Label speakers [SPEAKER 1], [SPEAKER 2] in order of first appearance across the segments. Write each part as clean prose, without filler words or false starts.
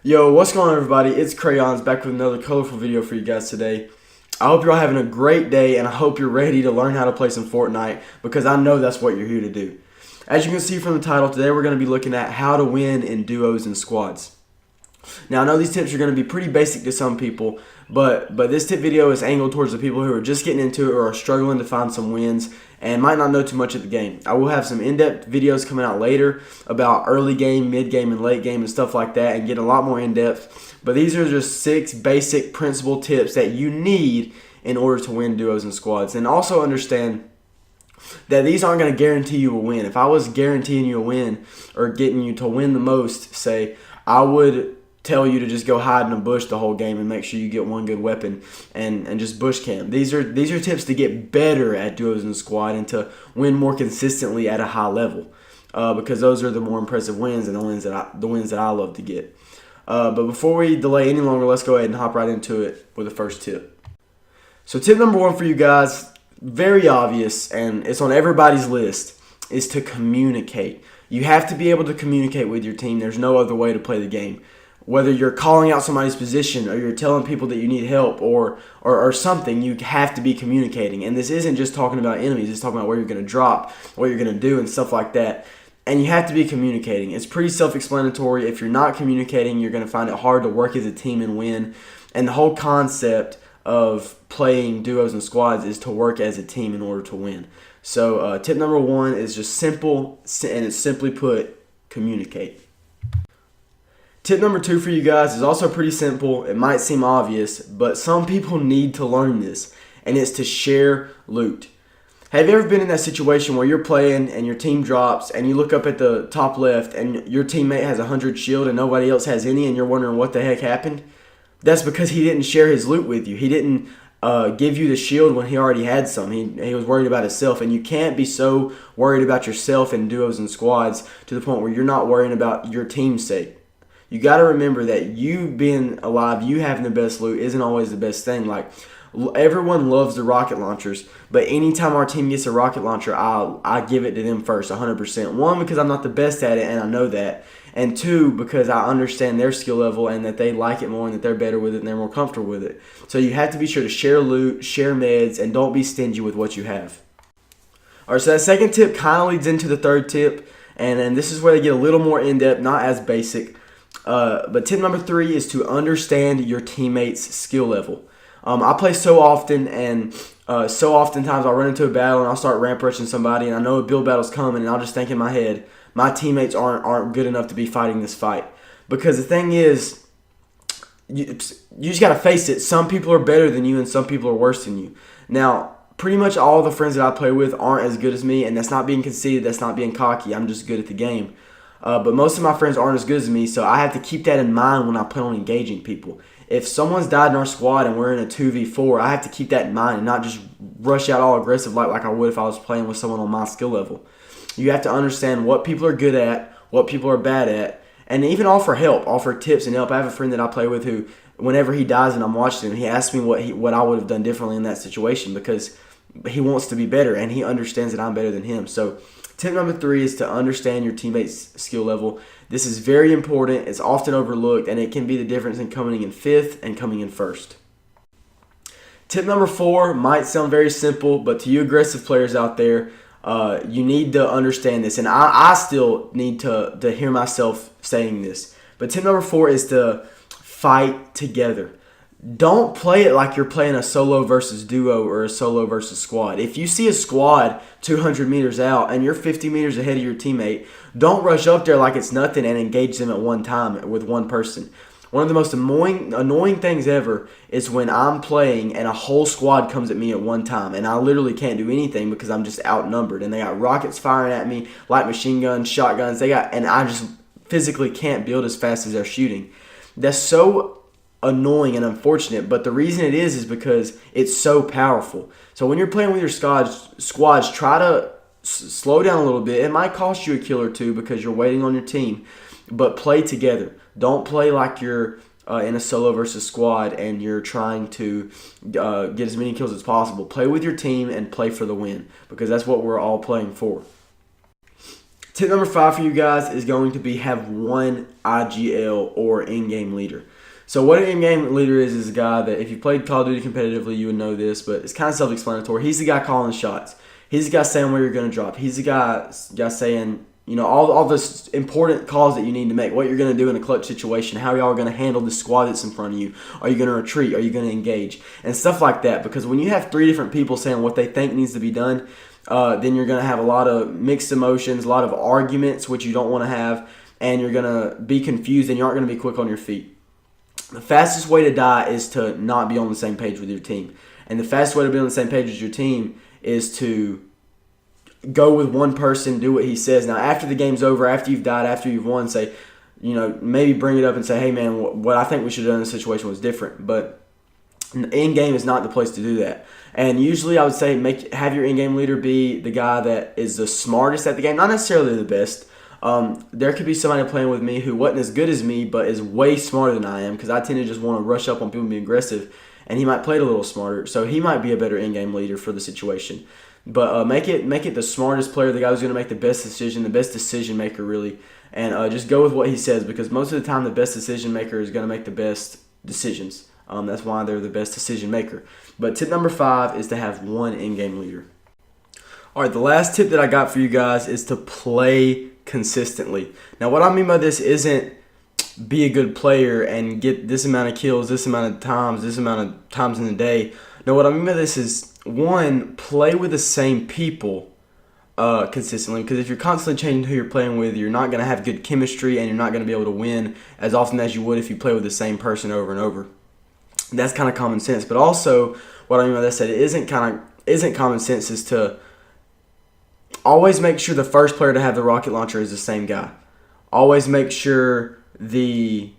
[SPEAKER 1] Yo, what's going on, everybody? It's Crayons back with another colorful video for you guys today. I hope you're all having a great day, and I hope you're ready to learn how to play some Fortnite, because I know that's what you're here to do. As you can see from the title, today we're going to be looking at how to win in duos and squads. Now, I know these tips are going to be pretty basic to some people, but this tip video is angled towards the people who are just getting into it or are struggling to find some wins and might not know too much of the game. I will have some in-depth videos coming out later about early game, mid game, and late game and stuff like that, and get a lot more in-depth. But these are just 6 basic principle tips that you need in order to win duos and squads. And also understand that these aren't going to guarantee you a win. If I was guaranteeing you a win or getting you to win the most, say, I would tell you to just go hide in a bush the whole game and make sure you get one good weapon and just bush camp. These are tips to get better at duos and squad and to win more consistently at a high level, because those are the more impressive wins and the wins that I love to get. But before we delay any longer, let's go ahead and hop right into it with the first tip. So tip number 1 for you guys, very obvious, and it's on everybody's list, is to communicate. You have to be able to communicate with your team. There's no other way to play the game. Whether you're calling out somebody's position or you're telling people that you need help or something, you have to be communicating. And this isn't just talking about enemies. It's talking about where you're going to drop, what you're going to do, and stuff like that. And you have to be communicating. It's pretty self-explanatory. If you're not communicating, you're going to find it hard to work as a team and win. And the whole concept of playing duos and squads is to work as a team in order to win. So tip number 1 is just simple, and it's simply put, communicate. Tip number 2 for you guys is also pretty simple. It might seem obvious, but some people need to learn this, and it's to share loot. Have you ever been in that situation where you're playing and your team drops and you look up at the top left and your teammate has 100 shield and nobody else has any, and you're wondering what the heck happened? That's because he didn't share his loot with you. He didn't give you the shield when he already had some. He was worried about himself, and you can't be so worried about yourself in duos and squads to the point where you're not worrying about your team's sake. You got to remember that you being alive, you having the best loot isn't always the best thing. Like, everyone loves the rocket launchers, but anytime our team gets a rocket launcher, I give it to them first, 100%. 1, because I'm not the best at it, and I know that. And 2, because I understand their skill level and that they like it more and that they're better with it and they're more comfortable with it. So you have to be sure to share loot, share meds, and don't be stingy with what you have. Alright, so that second tip kind of leads into the third tip, and this is where they get a little more in-depth, not as basic. But tip number 3 is to understand your teammates' skill level. I play so often, and so oftentimes I'll run into a battle and I'll start ramp rushing somebody, and I know a build battle's coming, and I'll just think in my head, my teammates aren't good enough to be fighting this fight. Because the thing is, you just got to face it. Some people are better than you and some people are worse than you. Now, pretty much all the friends that I play with aren't as good as me, and that's not being conceited, that's not being cocky. I'm just good at the game. But most of my friends aren't as good as me, so I have to keep that in mind when I plan on engaging people. If someone's died in our squad and we're in a 2v4, I have to keep that in mind and not just rush out all aggressive like I would if I was playing with someone on my skill level. You have to understand what people are good at, what people are bad at, and even offer help, offer tips and help. I have a friend that I play with who, whenever he dies and I'm watching him, he asks me what I would have done differently in that situation, because he wants to be better and he understands that I'm better than him. So tip number 3 is to understand your teammates' skill level. This is very important. It's often overlooked, and it can be the difference in coming in 5th and coming in 1st. Tip number 4 might sound very simple, but to you aggressive players out there, you need to understand this, and I still need to hear myself saying this. But tip number 4 is to fight together. Don't play it like you're playing a solo versus duo or a solo versus squad. If you see a squad 200 meters out and you're 50 meters ahead of your teammate, don't rush up there like it's nothing and engage them at one time with one person. One of the most annoying things ever is when I'm playing and a whole squad comes at me at one time, and I literally can't do anything because I'm just outnumbered, and they got rockets firing at me, light machine guns, shotguns, and I just physically can't build as fast as they're shooting. That's so annoying and unfortunate, but the reason it is because it's so powerful. So when you're playing with your squads, try to slow down a little bit. It might cost you a kill or two because you're waiting on your team, but play together. Don't play like you're in a solo versus squad and you're trying to get as many kills as possible. Play with your team and play for the win, because that's what we're all playing for. Tip number 5 for you guys is going to be have one IGL or in-game leader. So what an in-game leader is a guy that if you played Call of Duty competitively, you would know this, but it's kind of self-explanatory. He's the guy calling the shots. He's the guy saying where you're going to drop. He's the guy saying, all the important calls that you need to make, what you're going to do in a clutch situation, how y'all are going to handle the squad that's in front of you. Are you going to retreat? Are you going to engage? And stuff like that. Because when you have 3 different people saying what they think needs to be done, then you're going to have a lot of mixed emotions, a lot of arguments, which you don't want to have, and you're going to be confused and you aren't going to be quick on your feet. The fastest way to die is to not be on the same page with your team. And the fastest way to be on the same page with your team is to go with one person, do what he says. Now, after the game's over, after you've died, after you've won, say, maybe bring it up and say, hey, man, what I think we should have done in this situation was different. But in-game is not the place to do that. And usually I would say have your in-game leader be the guy that is the smartest at the game, not necessarily the best. There could be somebody playing with me who wasn't as good as me but is way smarter than I am because I tend to just want to rush up on people and be aggressive, and he might play it a little smarter. So he might be a better in-game leader for the situation. But make it the smartest player, the guy who's going to make the best decision, the best decision maker really, and just go with what he says because most of the time the best decision maker is going to make the best decisions. That's why they're the best decision maker. But tip number 5 is to have one in-game leader. All right, the last tip that I got for you guys is to play consistently. Now, what I mean by this isn't be a good player and get this amount of kills, this amount of times in the day. No, what I mean by this is, 1, play with the same people consistently, because if you're constantly changing who you're playing with, you're not going to have good chemistry and you're not going to be able to win as often as you would if you play with the same person over and over. That's kind of common sense. But also, what I mean by that said, it isn't common sense is to always make sure the first player to have the rocket launcher is the same guy. Always make sure the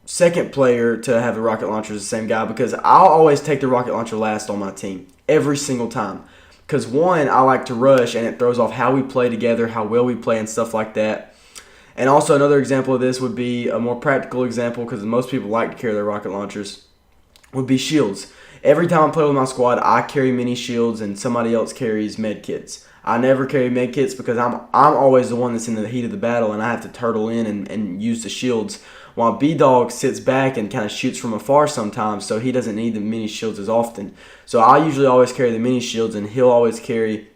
[SPEAKER 1] second player to have the rocket launcher is the same guy, because I'll always take the rocket launcher last on my team every single time. Because 1, I like to rush and it throws off how we play together, how well we play and stuff like that. And also another example of this would be a more practical example, because most people like to carry their rocket launchers, would be shields. Every time I play with my squad, I carry mini shields and somebody else carries med kits. I never carry med kits because I'm always the one that's in the heat of the battle and I have to turtle in and use the shields, while B-Dog sits back and kind of shoots from afar sometimes, so he doesn't need the mini shields as often. So I usually always carry the mini shields and he'll always carry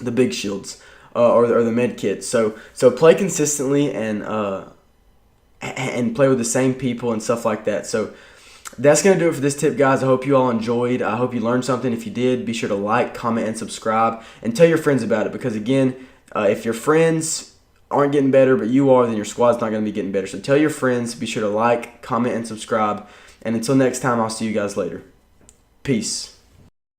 [SPEAKER 1] the big shields. Or the med kits. So play consistently and play with the same people and stuff like that. So that's going to do it for this tip, guys. I hope you all enjoyed. I hope you learned something. If you did, be sure to like, comment, and subscribe. And tell your friends about it, because, again, if your friends aren't getting better but you are, then your squad's not going to be getting better. So tell your friends. Be sure to like, comment, and subscribe. And until next time, I'll see you guys later. Peace.